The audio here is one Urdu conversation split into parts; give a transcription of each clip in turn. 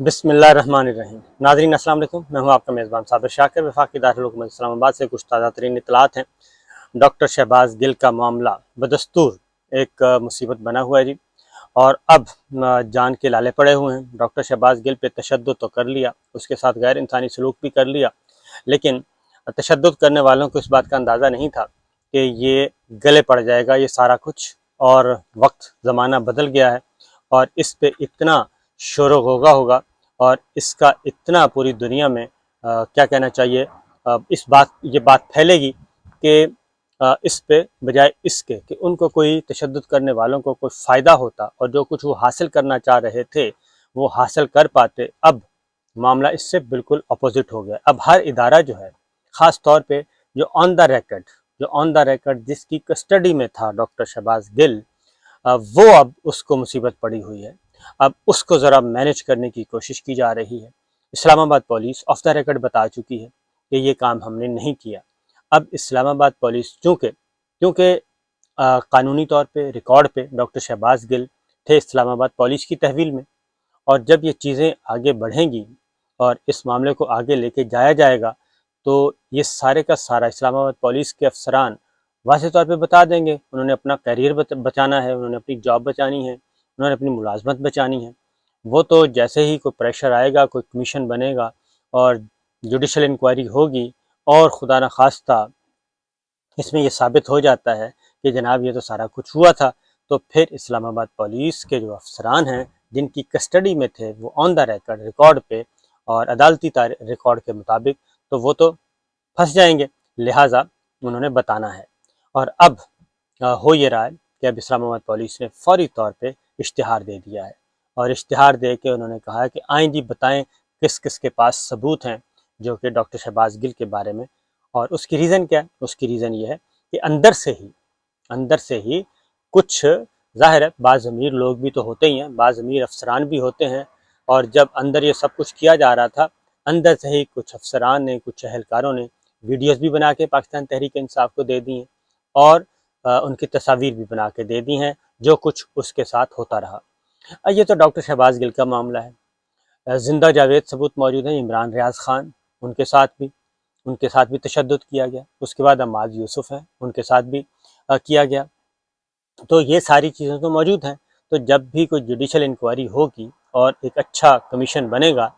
بسم اللہ الرحمن الرحیم۔ ناظرین السلام علیکم، میں ہوں آپ کا میزبان صابر شاکر۔ وفاقی دارالحکومت اسلام آباد سے کچھ تازہ ترین اطلاعات ہیں۔ ڈاکٹر شہباز گل کا معاملہ بدستور ایک مصیبت بنا ہوا ہے جی، اور اب جان کے لالے پڑے ہوئے ہیں۔ ڈاکٹر شہباز گل پہ تشدد تو کر لیا، اس کے ساتھ غیر انسانی سلوک بھی کر لیا، لیکن تشدد کرنے والوں کو اس بات کا اندازہ نہیں تھا کہ یہ گلے پڑ جائے گا یہ سارا کچھ، اور وقت زمانہ بدل گیا ہے اور اس پہ اتنا شور و غوغا ہوگا اور اس کا اتنا پوری دنیا میں کیا کہنا چاہیے، یہ بات پھیلے گی کہ اس پہ بجائے اس کے کہ ان کو کوئی تشدد کرنے والوں کو کوئی فائدہ ہوتا اور جو کچھ وہ حاصل کرنا چاہ رہے تھے وہ حاصل کر پاتے، اب معاملہ اس سے بالکل اپوزٹ ہو گیا۔ اب ہر ادارہ جو ہے، خاص طور پہ جو آن دا ریکڈ جس کی کسٹڈی میں تھا ڈاکٹر شہباز گل، وہ اب اس کو مصیبت پڑی ہوئی ہے۔ اب اس کو ذرا مینج کرنے کی کوشش کی جا رہی ہے۔ اسلام آباد پولیس آف دا ریکڈ بتا چکی ہے کہ یہ کام ہم نے نہیں کیا۔ اب اسلام آباد پولیس کیونکہ قانونی طور پہ ریکارڈ پہ ڈاکٹر شہباز گل تھے اسلام آباد پولیس کی تحویل میں، اور جب یہ چیزیں آگے بڑھیں گی اور اس معاملے کو آگے لے کے جایا جائے گا تو یہ سارے کا سارا اسلام آباد پولیس کے افسران واضح طور پہ بتا دیں گے انہوں نے اپنا کیریئر بچانا ہے، انہوں نے اپنی جاب بچانی ہے، انہوں نے اپنی ملازمت بچانی ہے۔ وہ تو جیسے ہی کوئی پریشر آئے گا، کوئی کمیشن بنے گا اور جوڈیشل انکوائری ہوگی اور خدا نخواستہ اس میں یہ ثابت ہو جاتا ہے کہ جناب یہ تو سارا کچھ ہوا تھا، تو پھر اسلام آباد پولیس کے جو افسران ہیں جن کی کسٹڈی میں تھے وہ آن دا ریکارڈ پہ اور عدالتی ریکارڈ کے مطابق تو وہ تو پھنس جائیں گے، لہٰذا انہوں نے بتانا ہے۔ اور اب ہو یہ رہا ہے کہ اب اسلام آباد پولیس نے فوری طور پہ اشتہار دے دیا ہے، اور اشتہار دے کے انہوں نے کہا ہے کہ آئیں جی بتائیں کس کس کے پاس ثبوت ہیں جو کہ ڈاکٹر شہباز گل کے بارے میں۔ اور اس کی ریزن کیا ہے؟ اس کی ریزن یہ ہے کہ اندر سے ہی کچھ، ظاہر ہے بعض امیر لوگ بھی تو ہوتے ہی ہیں، بعض امیر افسران بھی ہوتے ہیں، اور جب اندر یہ سب کچھ کیا جا رہا تھا اندر سے ہی کچھ افسران نے، کچھ اہلکاروں نے ویڈیوز بھی بنا کے پاکستان تحریک انصاف کو دے دی ہیں اور ان کی تصاویر بھی بنا کے دے دی ہیں جو کچھ اس کے ساتھ ہوتا رہا۔ یہ تو ڈاکٹر شہباز گل کا معاملہ ہے۔ زندہ جاوید ثبوت موجود ہیں، عمران ریاض خان، ان کے ساتھ بھی تشدد کیا گیا۔ اس کے بعد عماد یوسف ہیں، ان کے ساتھ بھی کیا گیا۔ تو یہ ساری چیزیں تو موجود ہیں، تو جب بھی کوئی جوڈیشل انکوائری ہوگی اور ایک اچھا کمیشن بنے گا،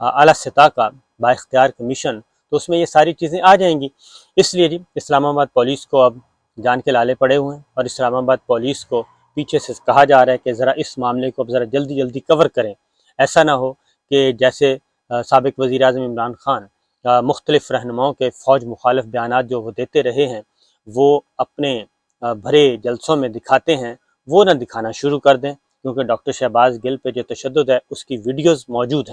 اعلیٰ سطح کا با اختیار کمیشن، تو اس میں یہ ساری چیزیں آ جائیں گی۔ اس لیے جی اسلام آباد پولیس کو اب جان کے لالے پڑے ہوئے ہیں، اور اسلام آباد پولیس کو پیچھے سے کہا جا رہا ہے کہ ذرا اس معاملے کو ذرا جلدی کور کریں۔ ایسا نہ ہو کہ جیسے سابق وزیر اعظم عمران خان مختلف رہنماؤں کے فوج مخالف بیانات جو وہ دیتے رہے ہیں وہ اپنے بھرے جلسوں میں دکھاتے ہیں، وہ نہ دکھانا شروع کر دیں، کیونکہ ڈاکٹر شہباز گل پہ جو تشدد ہے اس کی ویڈیوز موجود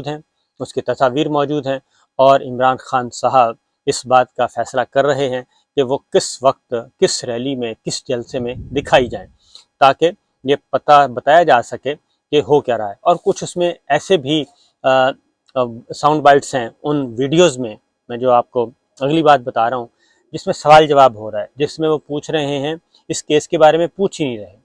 ہیں، اس کی تصاویر موجود ہیں، اور عمران خان صاحب اس بات کا فیصلہ کر رہے ہیں کہ وہ کس وقت، کس ریلی میں، کس جلسے میں دکھائی جائیں، تاکہ یہ بتایا جا سکے کہ ہو کیا رہا ہے۔ اور کچھ اس میں ایسے بھی ساؤنڈ بائٹس ہیں ان ویڈیوز میں جو آپ کو اگلی بات بتا رہا ہوں، جس میں سوال جواب ہو رہا ہے، جس میں وہ پوچھ رہے ہیں، اس کیس کے بارے میں پوچھ ہی نہیں رہے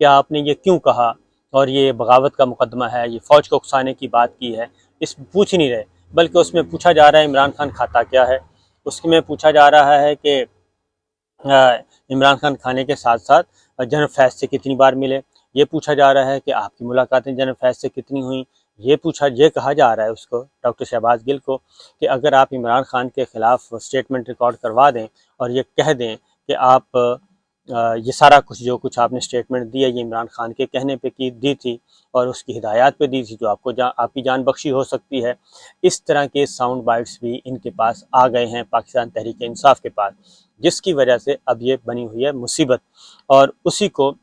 کہ آپ نے یہ کیوں کہا، اور یہ بغاوت کا مقدمہ ہے، یہ فوج کو اکسانے کی بات کی ہے، اس پوچھ ہی نہیں رہے، بلکہ اس میں پوچھا جا رہا ہے عمران خان کھاتا کیا ہے، اس میں پوچھا جا رہا ہے کہ عمران خان کھانے کے ساتھ ساتھ جنرل فیض سے کتنی بار ملے، یہ پوچھا جا رہا ہے کہ آپ کی ملاقاتیں جنرل فیض سے کتنی ہوئیں، یہ کہا جا رہا ہے اس کو، ڈاکٹر شہباز گل کو، کہ اگر آپ عمران خان کے خلاف سٹیٹمنٹ ریکارڈ کروا دیں اور یہ کہہ دیں کہ آپ یہ سارا کچھ جو کچھ آپ نے سٹیٹمنٹ دی ہے یہ عمران خان کے کہنے پہ دی تھی اور اس کی ہدایات پہ دی تھی، جو آپ کی جان بخشی ہو سکتی ہے، اس طرح کے ساؤنڈ بائٹس بھی ان کے پاس آ گئے ہیں، پاکستان تحریک انصاف کے پاس، جس کی وجہ سے اب یہ بنی ہوئی ہے مصیبت، اور اسی کو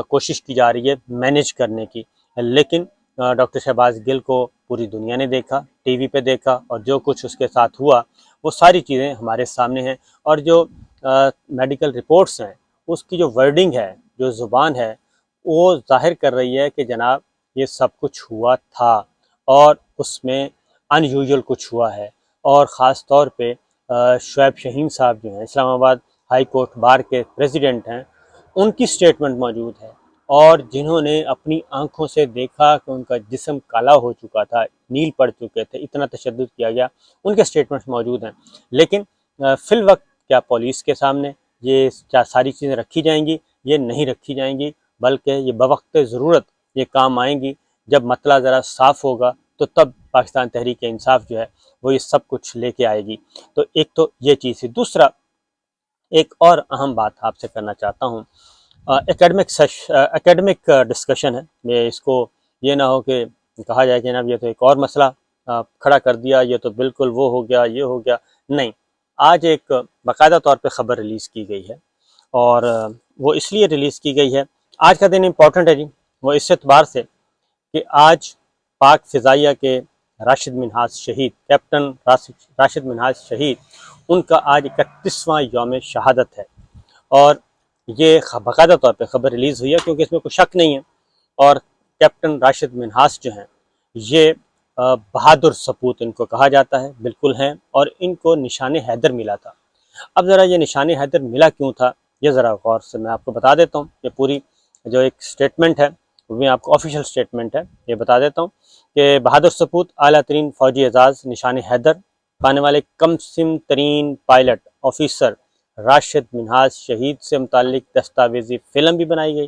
کوشش کی جا رہی ہے مینیج کرنے کی۔ لیکن ڈاکٹر شہباز گل کو پوری دنیا نے دیکھا، ٹی وی پہ دیکھا، اور جو کچھ اس کے ساتھ ہوا وہ ساری چیزیں ہمارے سامنے ہیں، اور جو میڈیکل رپورٹس ہیں اس کی جو ورڈنگ ہے، جو زبان ہے، وہ ظاہر کر رہی ہے کہ جناب یہ سب کچھ ہوا تھا، اور اس میں ان یوزول کچھ ہوا ہے۔ اور خاص طور پہ شعیب شہین صاحب جو ہیں، اسلام آباد ہائی کورٹ بار کے پریزیڈنٹ ہیں، ان کی سٹیٹمنٹ موجود ہے، اور جنہوں نے اپنی آنکھوں سے دیکھا کہ ان کا جسم کالا ہو چکا تھا، نیل پڑ چکے تھے، اتنا تشدد کیا گیا، ان کے سٹیٹمنٹس موجود ہیں۔ لیکن فی الوقت کیا پولیس کے سامنے یہ کیا ساری چیزیں رکھی جائیں گی؟ یہ نہیں رکھی جائیں گی، بلکہ یہ بوقت ضرورت یہ کام آئیں گی۔ جب مسئلہ ذرا صاف ہوگا تو تب پاکستان تحریک انصاف جو ہے وہ یہ سب کچھ لے کے آئے گی۔ تو ایک تو یہ چیز ہے۔ دوسرا ایک اور اہم بات آپ سے کرنا چاہتا ہوں، ایکیڈمک ڈسکشن ہے، یہ اس کو یہ نہ ہو کہ کہا جائے کہ جناب یہ تو ایک اور مسئلہ کھڑا کر دیا، یہ تو بالکل وہ ہو گیا، یہ ہو گیا۔ نہیں، آج ایک باقاعدہ طور پہ خبر ریلیز کی گئی ہے، اور وہ اس لیے ریلیز کی گئی ہے، آج کا دن امپورٹنٹ ہے جی، وہ اس اعتبار سے کہ آج پاک فضائیہ کے راشد منہاس شہید، کیپٹن راشد منہاس شہید، ان کا آج 31واں یوم شہادت ہے، اور یہ باقاعدہ طور پہ خبر ریلیز ہوئی ہے کیونکہ اس میں کوئی شک نہیں ہے۔ اور کیپٹن راشد منہاس جو ہیں یہ بہادر سپوت ان کو کہا جاتا ہے، بالکل ہیں، اور ان کو نشان حیدر ملا تھا۔ اب ذرا یہ نشان حیدر ملا کیوں تھا، یہ ذرا غور سے میں آپ کو بتا دیتا ہوں۔ یہ پوری جو ایک سٹیٹمنٹ ہے وہ میں آپ کو آفیشیل سٹیٹمنٹ ہے، یہ بتا دیتا ہوں کہ بہادر سپوت اعلیٰ ترین فوجی اعزاز نشان حیدر پانے والے کم سن ترین پائلٹ آفیسر راشد منہاس شہید سے متعلق دستاویزی فلم بھی بنائی گئی،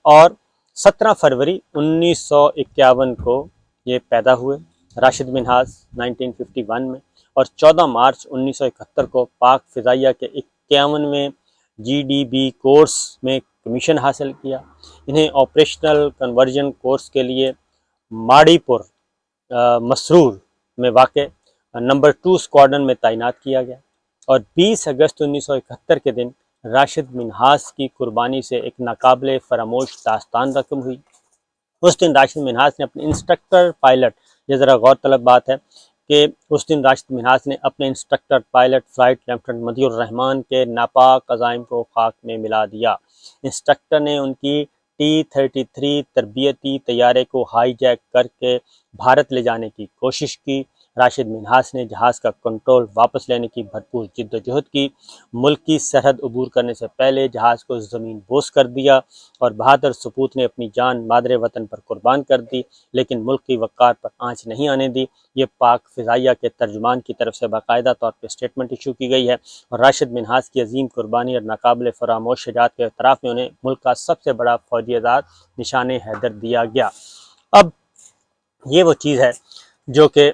اور 17 فروری 1951 کو یہ پیدا ہوئے راشد منہاس 1951 میں، اور 14 مارچ 1971 کو پاک فضائیہ کے 51ویں GDB کورس میں کمیشن حاصل کیا۔ انہیں آپریشنل کنورژن کورس کے لیے ماڑی پور مسرور میں واقع نمبر 2 اسکواڈرن میں تعینات کیا گیا، اور 20 اگست 1971 کے دن راشد منہاس کی قربانی سے ایک ناقابل فراموش داستان رقم ہوئی۔ اس دن راشد منہاس نے اپنے انسٹرکٹر پائلٹ، یہ ذرا غور طلب بات ہے کہ اس دن راشد منہاس نے اپنے انسٹرکٹر پائلٹ فلائٹ لیفٹیننٹ مدی الرحمان کے ناپاک عزائم کو خاک میں ملا دیا۔ انسٹرکٹر نے ان کی T-33 تربیتی طیارے کو ہائی جیک کر کے بھارت لے جانے کی کوشش کی۔ راشد منہاس نے جہاز کا کنٹرول واپس لینے کی بھرپور جد و جہد کی، ملک کی سرحد عبور کرنے سے پہلے جہاز کو زمین بوس کر دیا، اور بہادر سپوت نے اپنی جان مادر وطن پر قربان کر دی، لیکن ملک کی وقار پر آنچ نہیں آنے دی۔ یہ پاک فضائیہ کے ترجمان کی طرف سے باقاعدہ طور پہ اسٹیٹمنٹ ایشو کی گئی ہے، اور راشد منہاس کی عظیم قربانی اور ناقابل فراموش شجاعت کے اعتراف میں انہیں ملک کا سب سے بڑا فوجی اعزاز نشان حیدر دیا گیا۔ اب یہ وہ چیز ہے جو کہ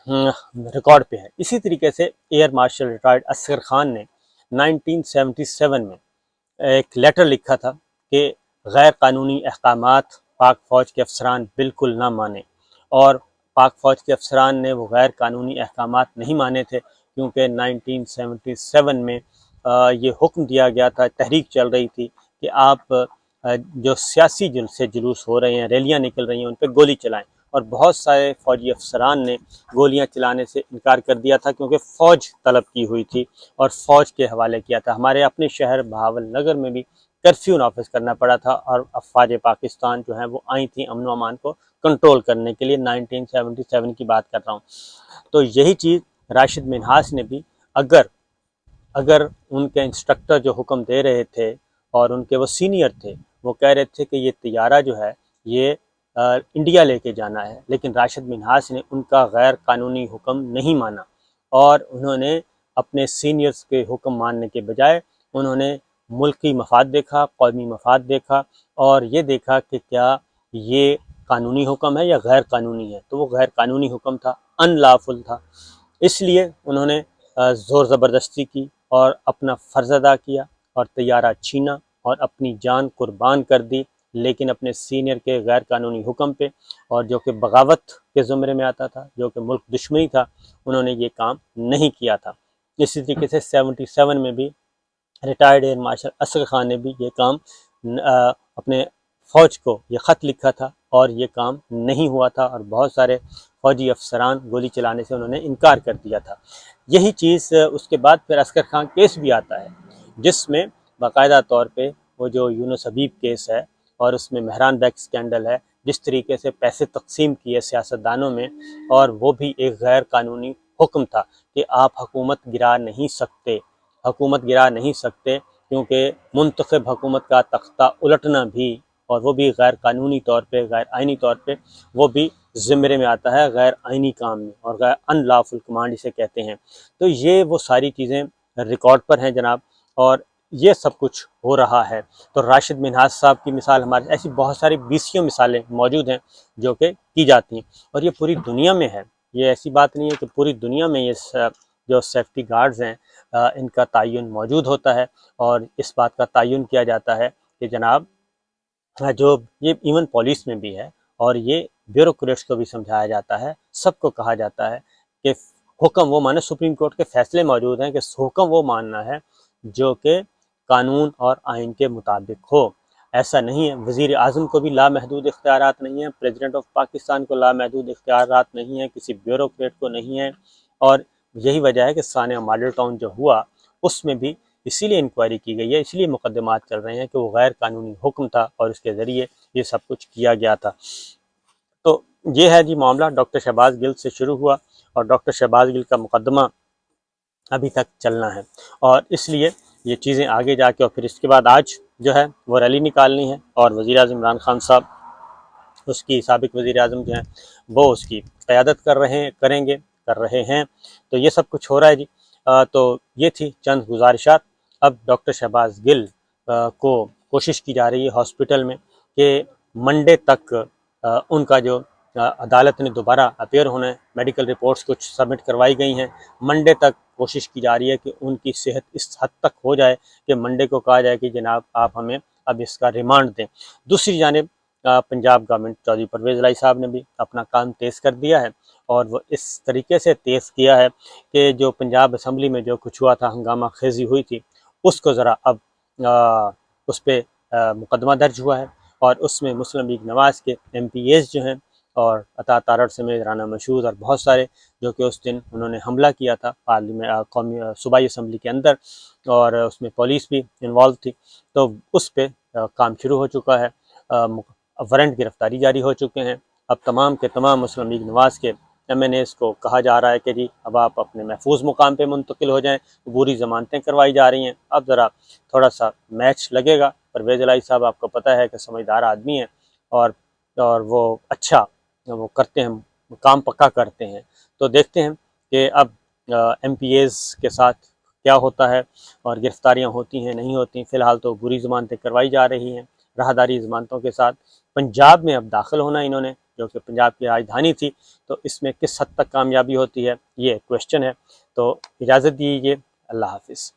ریکارڈ پہ ہے۔ اسی طریقے سے air marshal retired Asghar Khan نے 1977 میں ایک لیٹر لکھا تھا کہ غیر قانونی احکامات پاک فوج کے افسران بالکل نہ مانیں، اور پاک فوج کے افسران نے وہ غیر قانونی احکامات نہیں مانے تھے، کیونکہ 1977 میں یہ حکم دیا گیا تھا، تحریک چل رہی تھی کہ آپ جو سیاسی جلوس ہو رہے ہیں، ریلیاں نکل رہی ہیں، ان پہ گولی چلائیں، اور بہت سارے فوجی افسران نے گولیاں چلانے سے انکار کر دیا تھا، کیونکہ فوج طلب کی ہوئی تھی اور فوج کے حوالے کیا تھا۔ ہمارے اپنے شہر بہاول نگر میں بھی کرفیو نافذ کرنا پڑا تھا، اور افواج پاکستان جو ہیں وہ آئی تھیں امن و امان کو کنٹرول کرنے کے لیے۔ 1977 کی بات کر رہا ہوں۔ تو یہی چیز راشد منہاس نے بھی، اگر ان کے انسٹرکٹر جو حکم دے رہے تھے اور ان کے وہ سینئر تھے، وہ کہہ رہے تھے کہ یہ طیارہ جو ہے یہ انڈیا لے کے جانا ہے، لیکن راشد منہاس نے ان کا غیر قانونی حکم نہیں مانا، اور انہوں نے اپنے سینئرز کے حکم ماننے کے بجائے انہوں نے ملکی مفاد دیکھا، قومی مفاد دیکھا، اور یہ دیکھا کہ کیا یہ قانونی حکم ہے یا غیر قانونی ہے۔ تو وہ غیر قانونی حکم تھا، ان لافل تھا، اس لیے انہوں نے زور زبردستی کی اور اپنا فرض ادا کیا، اور طیارہ چھینا اور اپنی جان قربان کر دی، لیکن اپنے سینئر کے غیر قانونی حکم پہ، اور جو کہ بغاوت کے زمرے میں آتا تھا، جو کہ ملک دشمنی تھا، انہوں نے یہ کام نہیں کیا تھا۔ اسی طریقے سے 77 میں بھی retired air marshal Asghar Khan نے بھی یہ کام اپنے فوج کو یہ خط لکھا تھا، اور یہ کام نہیں ہوا تھا، اور بہت سارے فوجی افسران گولی چلانے سے انہوں نے انکار کر دیا تھا۔ یہی چیز اس کے بعد پھر اصغر خان کیس بھی آتا ہے، جس میں باقاعدہ طور پہ وہ جو یونس حبیب کیس ہے، اور اس میں مہران بیگ سکینڈل ہے، جس طریقے سے پیسے تقسیم کیے سیاستدانوں میں، اور وہ بھی ایک غیر قانونی حکم تھا کہ آپ حکومت گرا نہیں سکتے، کیونکہ منتخب حکومت کا تختہ الٹنا بھی اور وہ بھی غیر قانونی طور پہ، غیر آئینی طور پہ، وہ بھی زمرے میں آتا ہے غیر آئینی کام میں، اور غیر ان لافل کمانڈ اسے کہتے ہیں۔ تو یہ وہ ساری چیزیں ریکارڈ پر ہیں جناب، اور یہ سب کچھ ہو رہا ہے۔ تو راشد منہاج صاحب کی مثال، ہمارے ایسی بہت ساری بیسیوں مثالیں موجود ہیں جو کہ کی جاتی ہیں، اور یہ پوری دنیا میں ہے۔ یہ ایسی بات نہیں ہے کہ پوری دنیا میں یہ جو سیفٹی گارڈز ہیں ان کا تعین موجود ہوتا ہے، اور اس بات کا تعین کیا جاتا ہے کہ جناب جو یہ ایون پولیس میں بھی ہے، اور یہ بیوروکریٹس کو بھی سمجھایا جاتا ہے، سب کو کہا جاتا ہے کہ حکم وہ مانے، سپریم کورٹ کے فیصلے موجود ہیں کہ حکم وہ ماننا ہے جو کہ قانون اور آئین کے مطابق ہو۔ ایسا نہیں ہے، وزیر اعظم کو بھی لامحدود اختیارات نہیں ہیں، پریزیڈنٹ آف پاکستان کو لامحدود اختیارات نہیں ہیں، کسی بیوروکریٹ کو نہیں ہیں، اور یہی وجہ ہے کہ سانحہ ماڈل ٹاؤن جو ہوا اس میں بھی اسی لیے انکوائری کی گئی ہے، اسی لیے مقدمات چل رہے ہیں کہ وہ غیر قانونی حکم تھا اور اس کے ذریعے یہ سب کچھ کیا گیا تھا۔ تو یہ ہے جی معاملہ، ڈاکٹر شہباز گل سے شروع ہوا، اور ڈاکٹر شہباز گل کا مقدمہ ابھی تک چلنا ہے، اور اس لیے یہ چیزیں آگے جا کے، اور پھر اس کے بعد آج جو ہے وہ ریلی نکالنی ہے، اور وزیر اعظم عمران خان صاحب، اس کی سابق وزیر اعظم جو ہیں وہ اس کی قیادت کر رہے ہیں۔ تو یہ سب کچھ ہو رہا ہے جی۔ تو یہ تھی چند گزارشات۔ اب ڈاکٹر شہباز گل کو کوشش کی جا رہی ہے ہاسپٹل میں کہ منڈے تک ان کا جو عدالت نے دوبارہ اپیئر ہونا ہے، میڈیکل رپورٹس کچھ سبمٹ کروائی گئی ہیں، منڈے تک کوشش کی جا رہی ہے کہ ان کی صحت اس حد تک ہو جائے کہ منڈے کو کہا جائے کہ جناب آپ ہمیں اب اس کا ریمانڈ دیں۔ دوسری جانب پنجاب گورنمنٹ، چودھری پرویز الہی صاحب نے بھی اپنا کام تیز کر دیا ہے، اور وہ اس طریقے سے تیز کیا ہے کہ جو پنجاب اسمبلی میں جو کچھ ہوا تھا، ہنگامہ خیزی ہوئی تھی، اس کو ذرا اب اس پہ مقدمہ درج ہوا ہے، اور اس میں مسلم لیگ نواز کے ایم پی ایز جو ہیں، اور عطا تارڑ سمیت رانا مشہود اور بہت سارے جو کہ اس دن انہوں نے حملہ کیا تھا قومی صوبائی اسمبلی کے اندر، اور اس میں پولیس بھی انوالو تھی، تو اس پہ کام شروع ہو چکا ہے، وارنٹ گرفتاری جاری ہو چکے ہیں۔ اب تمام کے تمام مسلم لیگ نواز کے ایم این ایز کو کہا جا رہا ہے کہ جی اب آپ اپنے محفوظ مقام پہ منتقل ہو جائیں، عبوری ضمانتیں کروائی جا رہی ہیں۔ اب ذرا تھوڑا سا میچ لگے گا۔ پرویز الہی صاحب آپ کو پتہ ہے کہ سمجھدار آدمی ہیں، اور وہ اچھا وہ کرتے ہیں، کام پکا کرتے ہیں۔ تو دیکھتے ہیں کہ اب ایم پی ایز کے ساتھ کیا ہوتا ہے، اور گرفتاریاں ہوتی ہیں نہیں ہوتی۔ فی الحال تو بری ضمانتیں کروائی جا رہی ہیں راہداری ضمانتوں کے ساتھ۔ پنجاب میں اب داخل ہونا انہوں نے، جو کہ پنجاب کی راجدھانی تھی، تو اس میں کس حد تک کامیابی ہوتی ہے یہ کویشچن ہے۔ تو اجازت دیجیے، اللہ حافظ۔